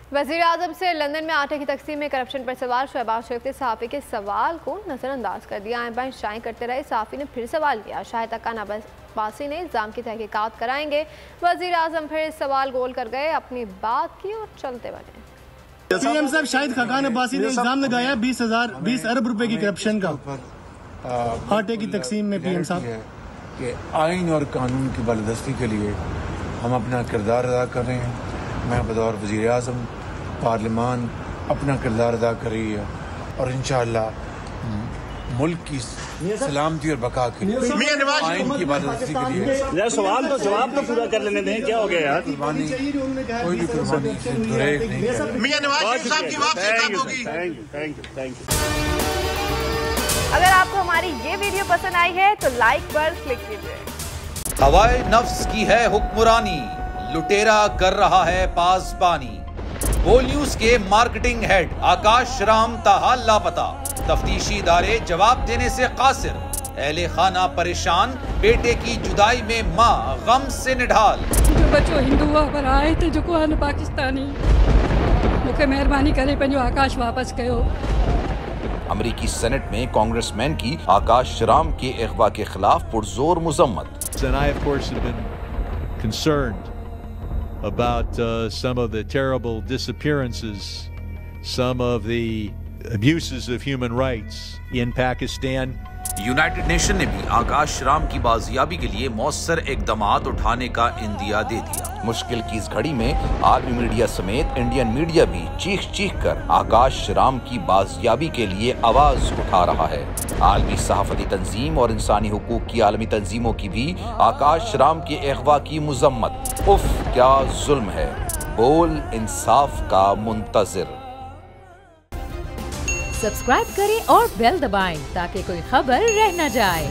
वज़ीर आज़म से लंदन में आटे की तकसीम में करप्शन पर सवाल। शहबाज शरीफ ने सहाफ़ी के सवाल को नज़रअंदाज कर दिया। आइन शाइन करते रहे। सहाफ़ी ने फिर सवाल किया। शाहिद अक्का बासी ने इल्ज़ाम की तहकीकात कराएंगे। वज़ीर आज़म फिर सवाल गोल कर गए, अपनी बात की और चलते बने। पीएम साहब शाहिद खाकान अब्बासी ने इल्जाम लगाया 20 अरब रुपए की करप्शन का आटे की तकसीम में। पीएम साहब कि आइन और कानून की बालादस्ती के लिए हम अपना किरदार अदा कर रहे हैं। मैं बतौर वज़ीर आज़म पार्लिमान अपना किरदार अदा कर रही है और इंशाअल्लाह मुल्क की सलामती और बका के लिए आइन की बालादस्ती के लिए सवाल तो जवाब तो पूरा कर लेने दें। क्या हो गया यार? कुर्बानी कोई भी कुर्बानी दुरेक नहीं करेगी। अगर आपको हमारी ये वीडियो पसंद आई है तो लाइक पर क्लिक कीजिए। हवाए नफ्स की है हुक्मरानी, लुटेरा कर रहा है पासबानी। बोल न्यूज के मार्केटिंग हेड आकाश राम ताहा लापता। तफ्तीशी इदारे जवाब देने से कासिर। अहले खाना परेशान, बेटे की जुदाई में माँ गम से निढाल। जो बच्चों हिंदू पर आए थे जो को पाकिस्तानी, मुझे मेहरबानी करे पंहिंजो आकाश वापस कयो। अमेरिकी सेनेट में कांग्रेसमैन की आकाश राम के अगवा के खिलाफ पुरजोर मुजम्मत। And I, of course, have been concerned about some of the terrible disappearances, some of the abuses of human rights in Pakistan. United nation ने भी आकाश राम की बाजियाबी के लिए मौसर इकदामात उठाने का इंदिया दे दिया। मुश्किल की इस घड़ी में आलमी मीडिया समेत इंडियन मीडिया भी चीख चीख कर आकाश राम की बाजियाबी के लिए आवाज उठा रहा है। आलमी सहाफती तंजीम और इंसानी हुकूक की आलमी तंजीमों की भी आकाश राम के अगवा की मुजम्मत। उफ क्या जुल्म है, बोल इंसाफ का मुंतजिर। सब्सक्राइब करें और बेल दबाएं ताकि कोई खबर रह न जाए।